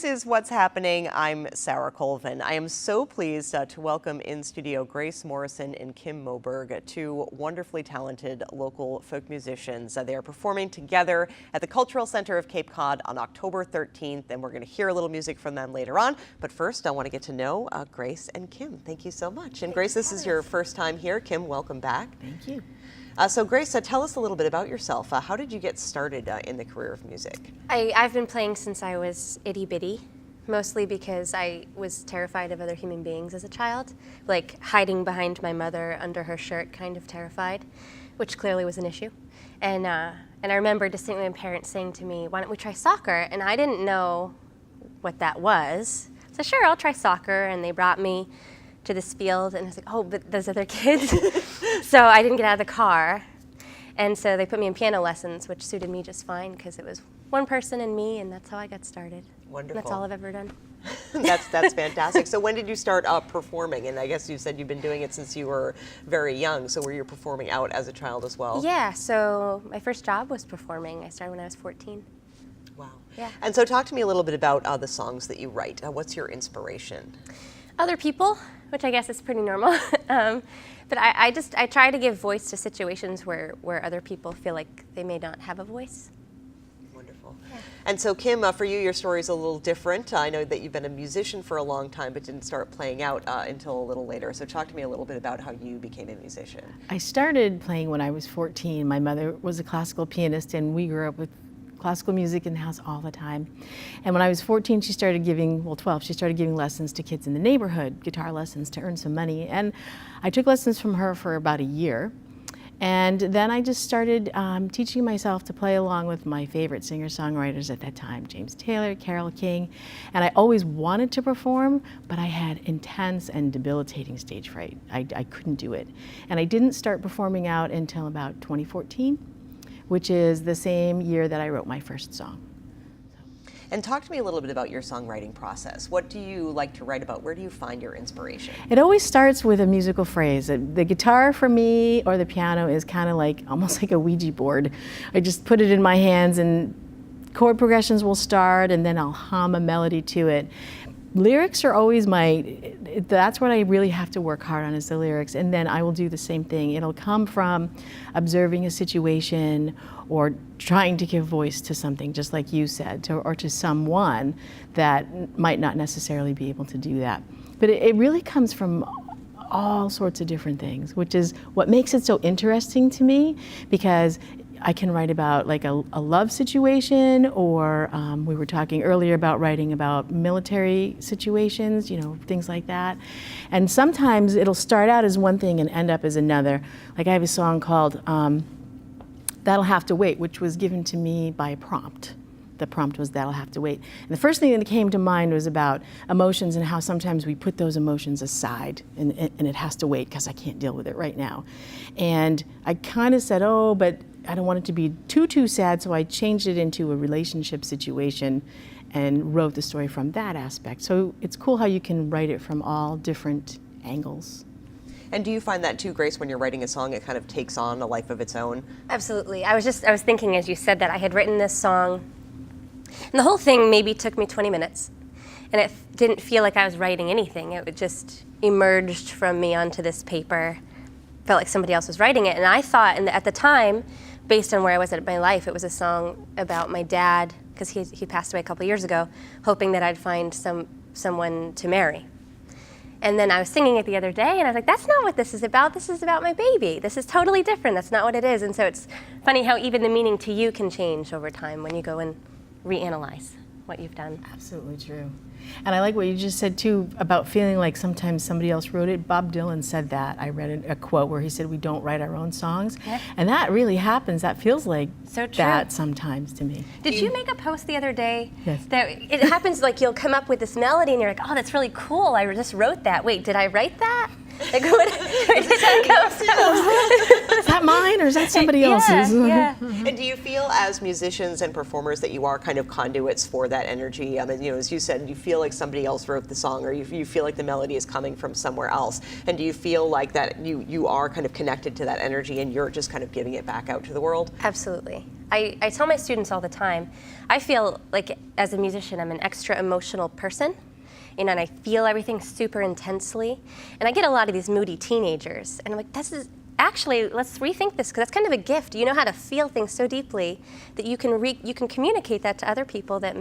is What's Happening. I'm Sarah Colvin. I am so pleased to welcome in studio Grace Morrison and Kim Moberg, two wonderfully talented local folk musicians. They are performing together at the Cultural Center of Cape Cod on October 13th, and we're going to hear a little music from them later on. But first, I want to get to know Grace and Kim. Thank you so much. And Grace, this is your first time here. Kim, welcome back. Thank you. So Grace, tell us a little bit about yourself. How did you get started in the career of music? I've been playing since I was itty bitty, mostly because I was terrified of other human beings as a child, like hiding behind my mother under her shirt, kind of terrified, which clearly was an issue. And I remember distinctly my parents saying to me, "Why don't we try soccer?" And I didn't know what that was. So sure, I'll try soccer, and they brought me to this field, and I was like, oh, but those other kids. So I didn't get out of the car. And so they put me in piano lessons, which suited me just fine because it was one person and me, and that's how I got started. Wonderful. And that's all I've ever done. That's fantastic. So when did you start performing? And I guess you said you've been doing it since you were very young. So were you performing out as a child as well? Yeah, so my first job was performing. I started when I was 14. Wow. Yeah. And so talk to me a little bit about the songs that you write. What's your inspiration? Other people, which I guess is pretty normal. But I try to give voice to situations where other people feel like they may not have a voice. Wonderful. Yeah. And so Kim, for you, your story is a little different. I know that you've been a musician for a long time, but didn't start playing out until a little later. So talk to me a little bit about how you became a musician. I started playing when I was 14. My mother was a classical pianist, and we grew up with classical music in the house all the time. And when I was 14, she started giving, well, 12, she started giving lessons to kids in the neighborhood, guitar lessons to earn some money. And I took lessons from her for about a year. And then I just started teaching myself to play along with my favorite singer-songwriters at that time, James Taylor, Carole King. And I always wanted to perform, but I had intense and debilitating stage fright. I couldn't do it. And I didn't start performing out until about 2014. Which is the same year that I wrote my first song. And talk to me a little bit about your songwriting process. What do you like to write about? Where do you find your inspiration? It always starts with a musical phrase. The guitar for me or the piano is kind of like, almost like a Ouija board. I just put it in my hands and chord progressions will start and then I'll hum a melody to it. Lyrics are always that's what I really have to work hard on is the lyrics, and then I will do the same thing. It'll come from observing a situation or trying to give voice to something, just like you said, or to someone that might not necessarily be able to do that. But it really comes from all sorts of different things, which is what makes it so interesting to me, because I can write about like a love situation, or we were talking earlier about writing about military situations, you know, things like that. And sometimes it'll start out as one thing and end up as another. Like I have a song called That'll Have to Wait, which was given to me by a prompt. The prompt was That'll Have to Wait. And the first thing that came to mind was about emotions and how sometimes we put those emotions aside and it has to wait because I can't deal with it right now. And I kind of said, oh, but I don't want it to be too sad, so I changed it into a relationship situation and wrote the story from that aspect. So it's cool how you can write it from all different angles. And do you find that too, Grace, when you're writing a song, it kind of takes on a life of its own? Absolutely. I was thinking as you said that I had written this song, and the whole thing maybe took me 20 minutes. And it didn't feel like I was writing anything. It just emerged from me onto this paper. Felt like somebody else was writing it. And I thought, at the time, based on where I was at my life, it was a song about my dad, because he passed away a couple years ago, hoping that I'd find someone to marry. And then I was singing it the other day, and I was like, that's not what this is about. This is about my baby. This is totally different. That's not what it is. And so it's funny how even the meaning to you can change over time when you go and reanalyze what you've done. Absolutely true. And I like what you just said too about feeling like sometimes somebody else wrote it. Bob Dylan said that. I read a quote where he said we don't write our own songs. Yeah. And that really happens. That feels like that sometimes to me. Did you make a post the other day? Yes. That it happens like you'll come up with this melody and you're like, oh, that's really cool. I just wrote that. Wait, did I write that? Like, where did that come from? Is that mine or is that somebody else's? Yeah. And do you feel as musicians and performers that you are kind of conduits for that energy? I mean, you know, as you said, you feel like somebody else wrote the song, or you feel like the melody is coming from somewhere else. And do you feel like that you are kind of connected to that energy and you're just kind of giving it back out to the world? Absolutely. I tell my students all the time, I feel like as a musician, I'm an extra emotional person. You know, and I feel everything super intensely. And I get a lot of these moody teenagers, and I'm like, this is actually, let's rethink this, because that's kind of a gift. You know how to feel things so deeply that you can communicate that to other people that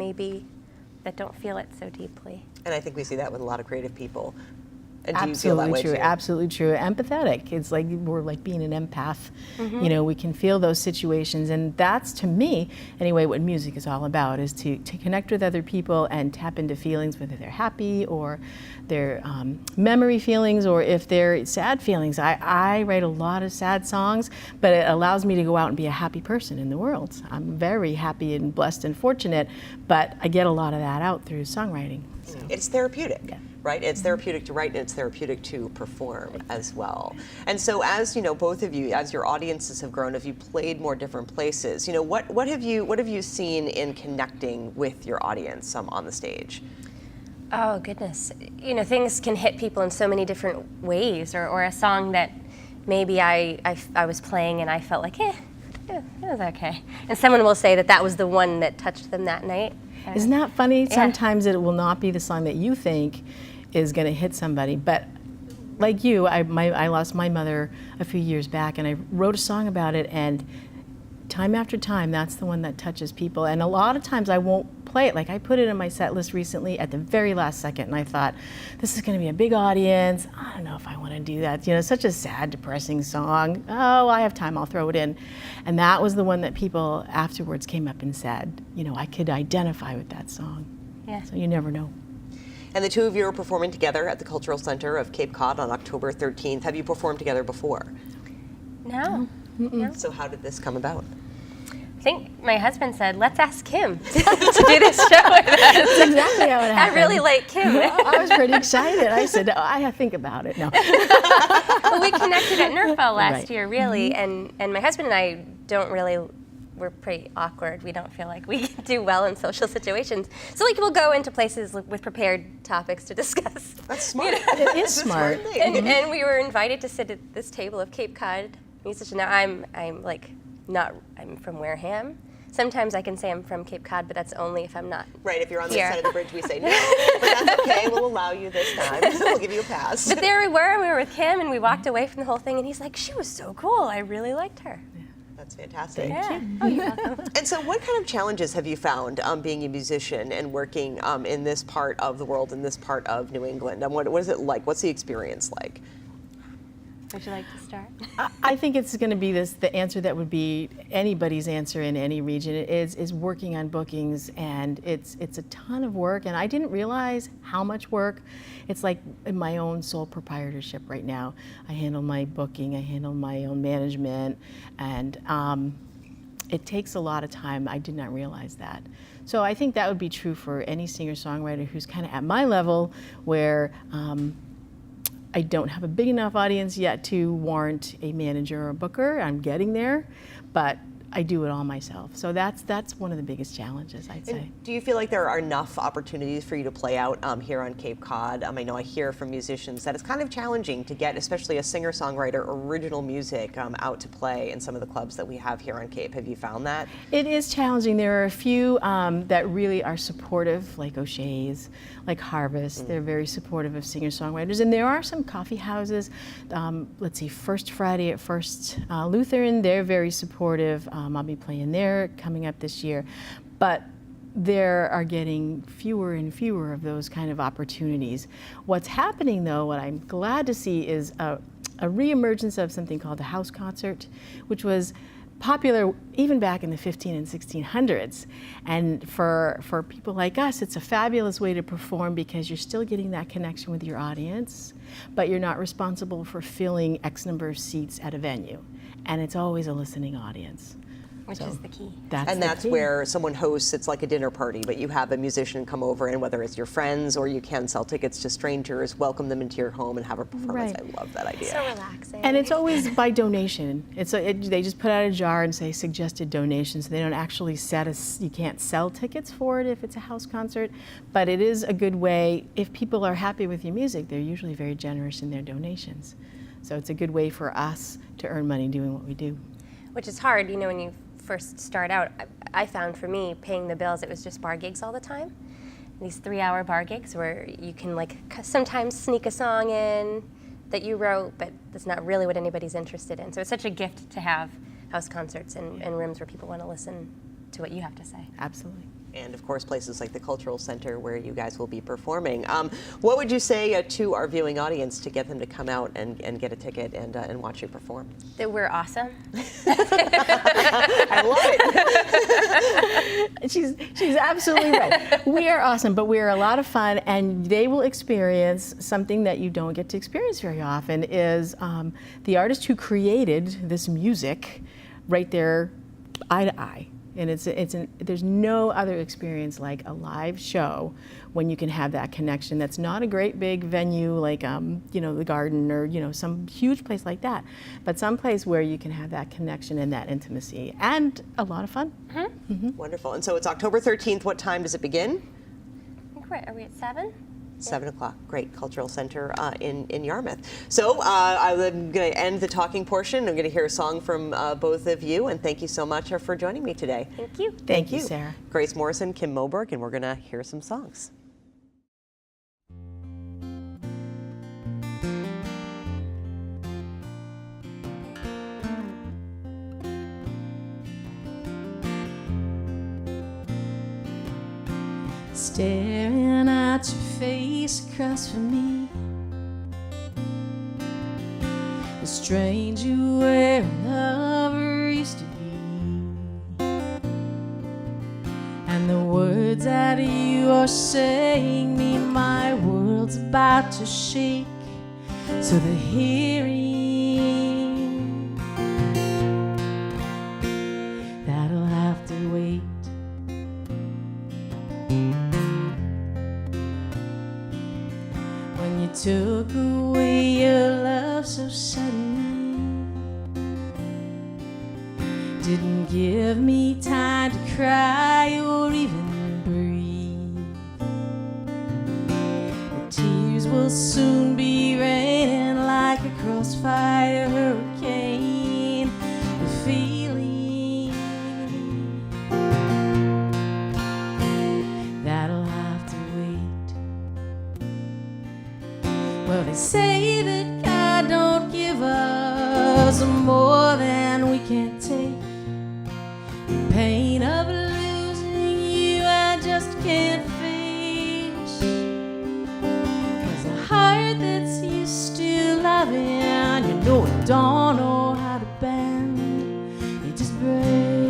that don't feel it so deeply. And I think we see that with a lot of creative people. And do Absolutely you feel that way true. too? Absolutely true. Empathetic. It's like we're like being an empath. You know, we can feel those situations, and that's, to me, anyway, what music is all about: is to connect with other people and tap into feelings, whether they're happy or they're memory feelings, or if they're sad feelings. I write a lot of sad songs, but it allows me to go out and be a happy person in the world. I'm very happy and blessed and fortunate, but I get a lot of that out through songwriting. So. It's therapeutic. Yeah. Right? It's therapeutic to write, and it's therapeutic to perform as well. And so, as you know, both of you, as your audiences have grown, have you played more different places? You know, what have you seen in connecting with your audience on the stage? Oh, goodness. You know, things can hit people in so many different ways, or a song that maybe I was playing and I felt like, it was okay. And someone will say that was the one that touched them that night. Isn't that funny? Yeah. Sometimes it will not be the song that you think is going to hit somebody, but like you, I lost my mother a few years back, and I wrote a song about it, and time after time, that's the one that touches people. And a lot of times I won't play it. Like, I put it in my set list recently at the very last second, and I thought, this is going to be a big audience. I don't know if I want to do that. You know, such a sad, depressing song. Oh, I have time, I'll throw it in. And that was the one that people afterwards came up and said, you know, I could identify with that song. Yeah. So you never know. And the two of you are performing together at the Cultural Center of Cape Cod on October 13th. Have you performed together before? No. So how did this come about? I think my husband said, let's ask Kim to do this show with us. That's exactly how it I happened. really like Kim. I was pretty excited. I said, oh, I think about it. No. Well, we connected at NERFL last Right. year, really, and my husband and I don't really, we're pretty awkward. We don't feel like we do well in social situations. So, like, we'll go into places with prepared topics to discuss. That's smart. It is smart. And we were invited to sit at this table of Cape Cod musicians. Now, I'm from Wareham. Sometimes I can say I'm from Cape Cod, but that's only if I'm not. Right, if you're on the Here. side of the bridge, we say no, but that's okay, we'll allow you this time. We'll give you a pass. But there we were with Kim, and we walked away from the whole thing, and he's like, she was so cool. I really liked her. That's fantastic. Yeah. Oh, you're welcome. And so what kind of challenges have you found being a musician and working in this part of the world, in this part of New England? And what is it like? What's the experience like? Would you like to start? I think it's going to be the answer that would be anybody's answer in any region is working on bookings, and it's a ton of work, and I didn't realize how much work. It's like my own sole proprietorship right now. I handle my booking, I handle my own management, and it takes a lot of time. I did not realize that. So I think that would be true for any singer-songwriter who's kind of at my level, where I don't have a big enough audience yet to warrant a manager or a booker. I'm getting there, but I do it all myself. So that's one of the biggest challenges, I'd say. And do you feel like there are enough opportunities for you to play out here on Cape Cod? I know I hear from musicians that it's kind of challenging to get, especially a singer-songwriter, original music out to play in some of the clubs that we have here on Cape. Have you found that? It is challenging. There are a few that really are supportive, like O'Shea's, like Harvest. They're very supportive of singer-songwriters. And there are some coffee houses. Let's see, First Friday at First Lutheran, they're very supportive. I'll be playing there coming up this year. But there are getting fewer and fewer of those kind of opportunities. What's happening, though, what I'm glad to see, is a reemergence of something called a house concert, which was popular even back in the 15 and 1600s. And for people like us, it's a fabulous way to perform because you're still getting that connection with your audience, but you're not responsible for filling X number of seats at a venue. And it's always a listening audience. Which is the key. That's where someone hosts, it's like a dinner party, but you have a musician come over, and whether it's your friends or you can sell tickets to strangers, welcome them into your home and have a performance. Right. I love that idea. So relaxing. And it's always by donation. They just put out a jar and say suggested donations. They don't actually you can't sell tickets for it if it's a house concert, but it is a good way. If people are happy with your music, they're usually very generous in their donations. So it's a good way for us to earn money doing what we do. Which is hard, when you first start out. I found for me, paying the bills, it was just bar gigs all the time. These 3-hour bar gigs where you can sometimes sneak a song in that you wrote, but that's not really what anybody's interested in. So it's such a gift to have house concerts and rooms where people want to listen to what you have to say. Absolutely. And of course, places like the Cultural Center where you guys will be performing. What would you say to our viewing audience to get them to come out and get a ticket and watch you perform? That we're awesome. I love it. She's absolutely right. We are awesome, but we are a lot of fun, and they will experience something that you don't get to experience very often. Is the artist who created this music right there, eye to eye. And there's no other experience like a live show when you can have that connection. That's not a great big venue like the Garden or some huge place like that, but some place where you can have that connection and that intimacy and a lot of fun. Mm-hmm. Mm-hmm. Wonderful. And so it's October 13th. What time does it begin? Are we at 7? 7 o'clock. Great. Cultural Center in Yarmouth. So I'm going to end the talking portion. I'm going to hear a song from both of you, and thank you so much for joining me today. Thank you. Thank you, Sarah. Grace Morrison, Kim Moberg, and we're going to hear some songs. Staring at your face across from me, a stranger where a lover used to be, and the words that you are saying mean my world's about to shake, so the hearing that'll have to wait. When you took away your love so suddenly, didn't give me time to cry or even breathe. The tears will soon be raining like a crossfire hurricane. The feeling that'll have to wait. Well, they say that God don't give us more than we can take. The pain of losing you I just can't face. 'Cause a heart that's used to loving, you know it don't know how to bend. It just breaks.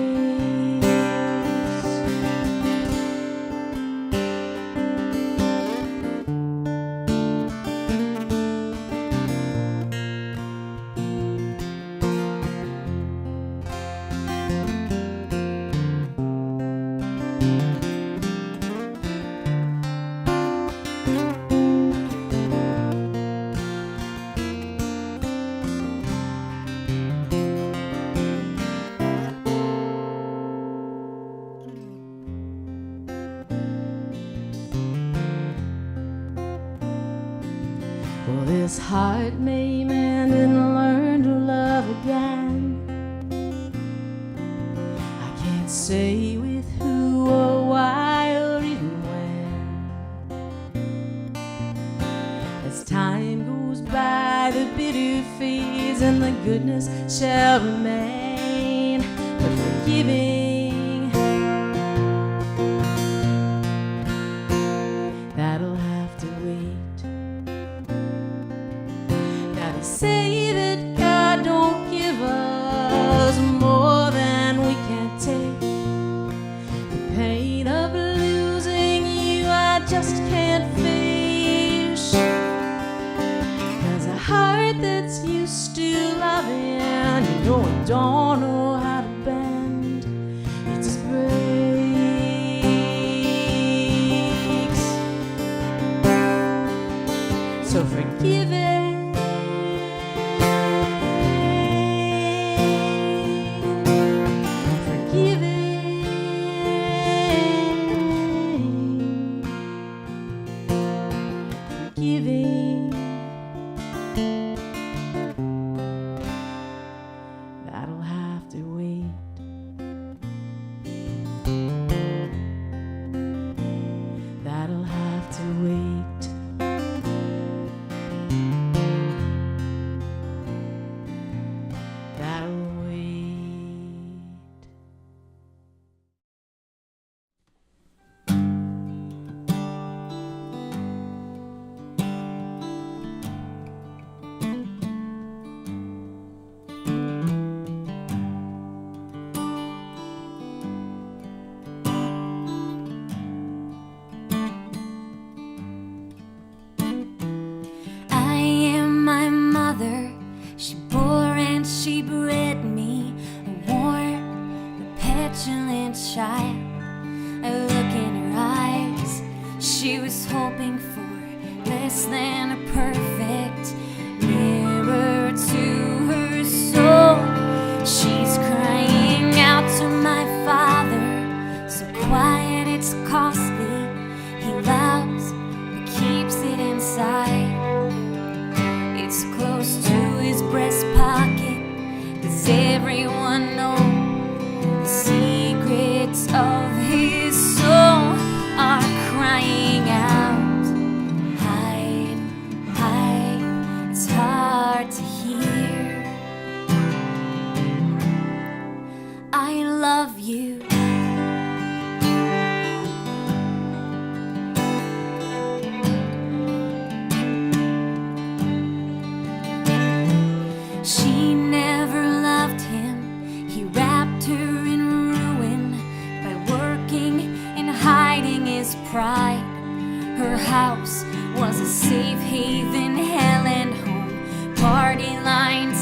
Well, this heart may mend and learn to love again. I can't say with who or why or even when. As time goes by, the bitter fades and the goodness shall remain. But forgiving, that'll have to wait. They say that God don't give us more than we can take. The pain of losing you I just can't face. 'Cause a heart that's used to loving, you know it don't know how to bend. So forgive it. Forgive it. Forgive it. That'll have to wait. That'll have to wait. That'll wait. I am my mother. She bore and she bred me, a warm, a petulant child. I look in her eyes. She was hoping for less than a perfect mirror to her soul. She's crying out to my father, so quiet it's costly. He loves but keeps it inside. It's close to his breast pocket. Does everyone know the secrets of his soul are crying out? Hide, hide, it's hard to hear. I love you. She never loved him. He wrapped her in ruin by working and hiding his pride. Her house was a safe haven, hell and home, party line